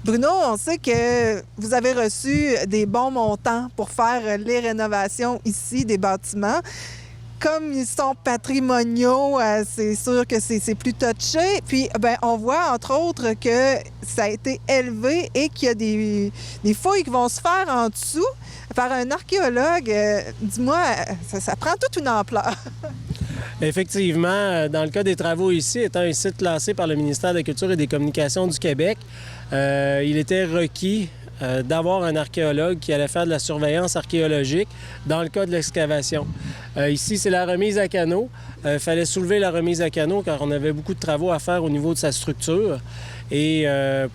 Bruno, on sait que vous avez reçu des bons montants pour faire les rénovations ici des bâtiments. Comme ils sont patrimoniaux, c'est sûr que c'est plus touché. Puis, on voit, entre autres, que ça a été élevé et qu'il y a des fouilles qui vont se faire en dessous par un archéologue. Dis-moi, ça prend toute une ampleur. Effectivement, dans le cas des travaux ici, étant un site classé par le ministère de la Culture et des Communications du Québec, il était requis d'avoir un archéologue qui allait faire de la surveillance archéologique dans le cas de l'excavation. Ici, c'est la remise à canot. Il fallait soulever la remise à canot car on avait beaucoup de travaux à faire au niveau de sa structure et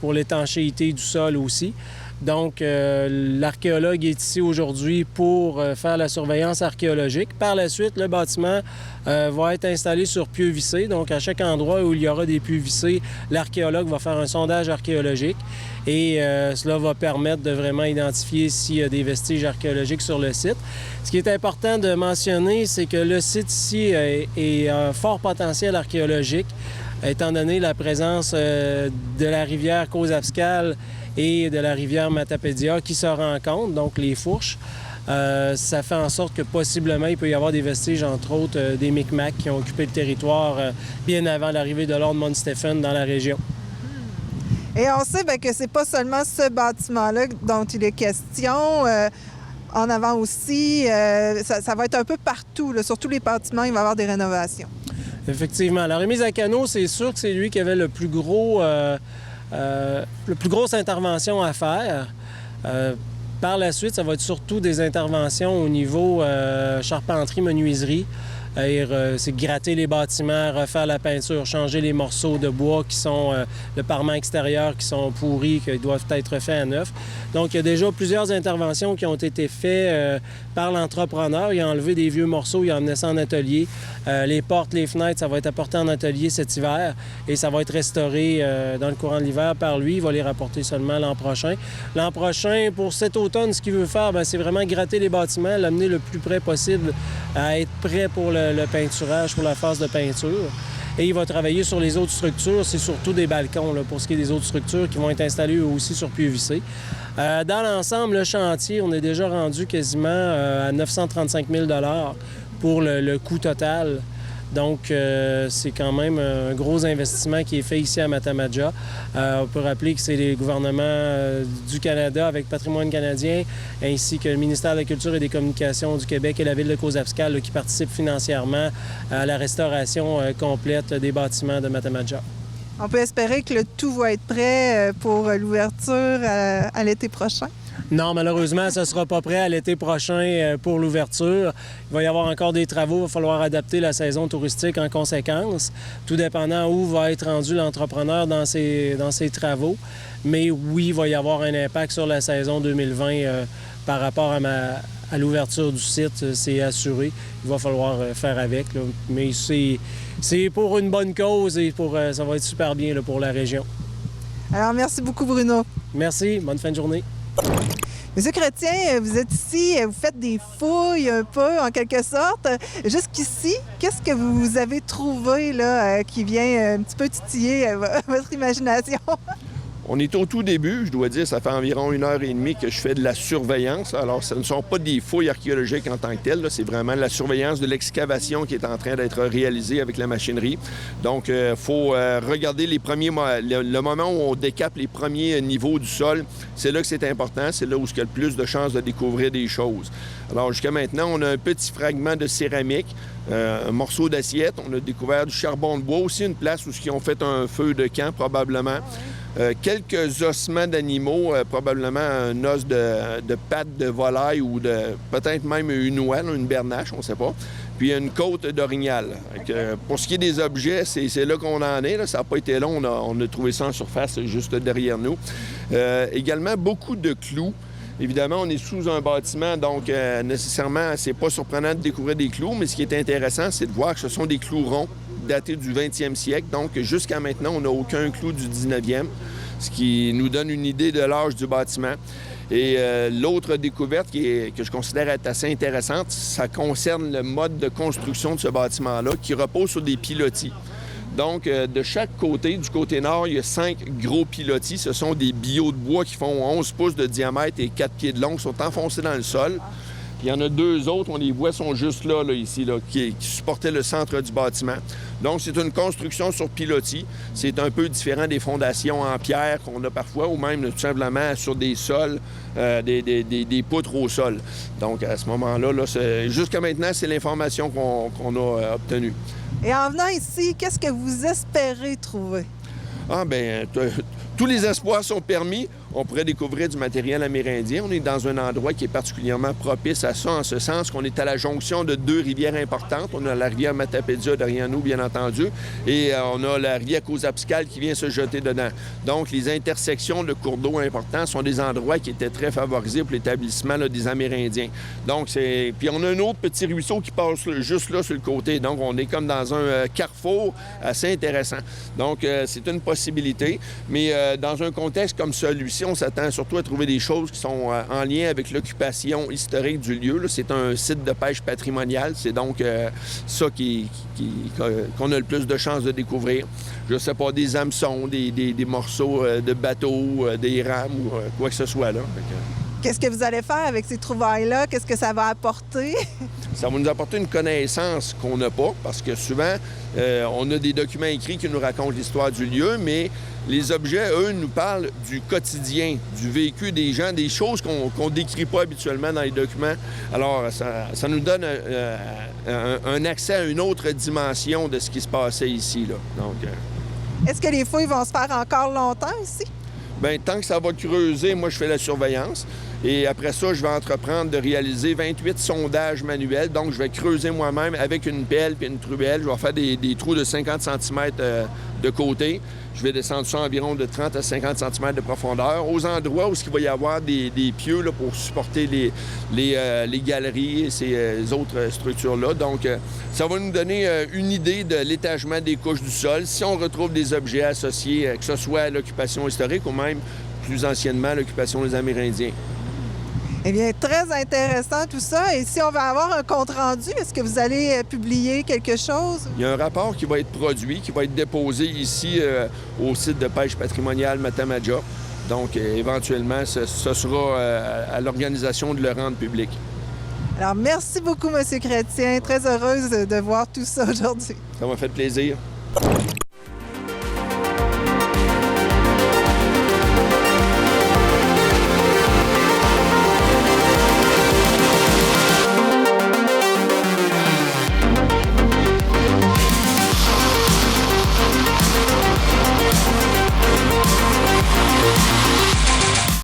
pour l'étanchéité du sol aussi. Donc, l'archéologue est ici aujourd'hui pour faire la surveillance archéologique. Par la suite, le bâtiment va être installé sur pieux vissés. Donc, à chaque endroit où il y aura des pieux vissés, l'archéologue va faire un sondage archéologique et cela va permettre de vraiment identifier s'il y a des vestiges archéologiques sur le site. Ce qui est important de mentionner, c'est que le site ici est un fort potentiel archéologique, étant donné la présence de la rivière Causse-Abscale et de la rivière Matapédia qui se rencontrent, donc les fourches. Ça fait en sorte que possiblement il peut y avoir des vestiges, entre autres, des Micmacs qui ont occupé le territoire bien avant l'arrivée de Lord Mount-Stephen dans la région. Et on sait que c'est pas seulement ce bâtiment-là dont il est question. En avant aussi, ça va être un peu partout. Là. Sur tous les bâtiments, il va y avoir des rénovations. Effectivement. La remise à canot, c'est sûr que c'est lui qui avait le plus grosse intervention à faire. Par la suite, ça va être surtout des interventions au niveau charpenterie, menuiserie. C'est gratter les bâtiments, refaire la peinture, changer les morceaux de bois qui sont le parement extérieur qui sont pourris, qui doivent être faits à neuf. Donc, il y a déjà plusieurs interventions qui ont été faites par l'entrepreneur. Il a enlevé des vieux morceaux, il a emmené ça en atelier. Les portes, les fenêtres, ça va être apporté en atelier cet hiver et ça va être restauré dans le courant de l'hiver par lui. Il va les rapporter seulement l'an prochain. L'an prochain, pour cet automne, ce qu'il veut faire, c'est vraiment gratter les bâtiments, l'amener le plus près possible à être prêt pour le peinturage, pour la phase de peinture. Et il va travailler sur les autres structures, c'est surtout des balcons, là, pour ce qui est des autres structures qui vont être installées eux aussi sur pieux vissés. Dans l'ensemble, le chantier, on est déjà rendu quasiment à 935 000 $ pour le coût total. Donc, c'est quand même un gros investissement qui est fait ici à Matamaja. On peut rappeler que c'est les gouvernements du Canada avec Patrimoine canadien, ainsi que le ministère de la Culture et des Communications du Québec et la Ville de Causse-Abscale qui participent financièrement à la restauration complète des bâtiments de Matamaja. On peut espérer que le tout va être prêt pour l'ouverture à l'été prochain? Non, malheureusement, ça ne sera pas prêt à l'été prochain pour l'ouverture. Il va y avoir encore des travaux. Il va falloir adapter la saison touristique en conséquence, tout dépendant où va être rendu l'entrepreneur dans ses travaux. Mais oui, il va y avoir un impact sur la saison 2020 par rapport à l'ouverture du site. C'est assuré. Il va falloir faire avec. Là. Mais c'est pour une bonne cause et ça va être super bien là, pour la région. Alors, merci beaucoup, Bruno. Merci. Bonne fin de journée. Monsieur Chrétien, vous êtes ici, vous faites des fouilles un peu, en quelque sorte. Jusqu'ici, qu'est-ce que vous avez trouvé là, qui vient un petit peu titiller votre imagination? On est au tout début, je dois dire, ça fait environ 1h30 que je fais de la surveillance. Alors, ce ne sont pas des fouilles archéologiques en tant que telles, c'est vraiment la surveillance de l'excavation qui est en train d'être réalisée avec la machinerie. Donc, il faut regarder le moment où on décape les premiers niveaux du sol. C'est là que c'est important, c'est là où il y a le plus de chances de découvrir des choses. Alors, jusqu'à maintenant, on a un petit fragment de céramique, un morceau d'assiette. On a découvert du charbon de bois, aussi une place où ils ont fait un feu de camp, probablement. Quelques ossements d'animaux, probablement un os de patte de volaille ou peut-être même une ouelle, une bernache, on ne sait pas. Puis une côte d'orignal. Pour ce qui est des objets, c'est là qu'on en est. Là. Ça n'a pas été long, on a trouvé ça en surface juste derrière nous. Également, beaucoup de clous. Évidemment, on est sous un bâtiment, donc nécessairement, c'est pas surprenant de découvrir des clous, mais ce qui est intéressant, c'est de voir que ce sont des clous ronds datés du 20e siècle. Donc, jusqu'à maintenant, on n'a aucun clou du 19e, ce qui nous donne une idée de l'âge du bâtiment. Et l'autre découverte que je considère être assez intéressante, ça concerne le mode de construction de ce bâtiment-là, qui repose sur des pilotis. Donc, de chaque côté, du côté nord, il y a 5 gros pilotis. Ce sont des billots de bois qui font 11 pouces de diamètre et 4 pieds de long, qui sont enfoncés dans le sol. Il y en a 2 autres, on les voit, sont juste là ici, qui supportaient le centre du bâtiment. Donc, c'est une construction sur pilotis. C'est un peu différent des fondations en pierre qu'on a parfois, ou même tout simplement sur des sols, des poutres au sol. Donc, à ce moment-là, jusqu'à maintenant, c'est l'information qu'on a obtenue. Et en venant ici, qu'est-ce que vous espérez trouver? Ah, bien, tous les espoirs sont permis. On pourrait découvrir du matériel amérindien. On est dans un endroit qui est particulièrement propice à ça, en ce sens qu'on est à la jonction de 2 rivières importantes. On a la rivière Matapédia derrière nous, bien entendu, et on a la rivière Cozapiscale qui vient se jeter dedans. Donc, les intersections de cours d'eau importants sont des endroits qui étaient très favorisés pour l'établissement des Amérindiens. Donc, puis on a un autre petit ruisseau qui passe juste là sur le côté. Donc, on est comme dans un carrefour assez intéressant. Donc, c'est une possibilité. Mais dans un contexte comme celui-ci, on s'attend surtout à trouver des choses qui sont en lien avec l'occupation historique du lieu. C'est un site de pêche patrimonial. C'est donc ça qu'on a le plus de chances de découvrir. Je ne sais pas, des hameçons, des morceaux de bateaux, des rames ou quoi que ce soit là. Qu'est-ce que vous allez faire avec ces trouvailles-là? Qu'est-ce que ça va apporter? Ça va nous apporter une connaissance qu'on n'a pas, parce que souvent, on a des documents écrits qui nous racontent l'histoire du lieu, mais les objets, eux, nous parlent du quotidien, du vécu des gens, des choses qu'on ne décrit pas habituellement dans les documents. Alors, ça nous donne un accès à une autre dimension de ce qui se passait ici, là. Donc, est-ce que les fouilles vont se faire encore longtemps ici? Bien, tant que ça va creuser, moi, je fais la surveillance. Et après ça, je vais entreprendre de réaliser 28 sondages manuels. Donc, je vais creuser moi-même avec une pelle puis une truelle. Je vais faire des trous de 50 cm de côté. Je vais descendre ça environ de 30 à 50 cm de profondeur, aux endroits où il va y avoir des pieux là, pour supporter les galeries et ces autres structures-là. Donc, ça va nous donner une idée de l'étagement des couches du sol. Si on retrouve des objets associés, que ce soit à l'occupation historique ou même, plus anciennement, à l'occupation des Amérindiens. Eh bien, très intéressant tout ça. Et si on va avoir un compte-rendu, est-ce que vous allez publier quelque chose? Il y a un rapport qui va être produit, qui va être déposé ici au site de pêche patrimoniale Matamaja. Donc, éventuellement, ce sera à l'organisation de le rendre public. Alors, merci beaucoup, M. Chrétien. Très heureuse de voir tout ça aujourd'hui. Ça m'a fait plaisir.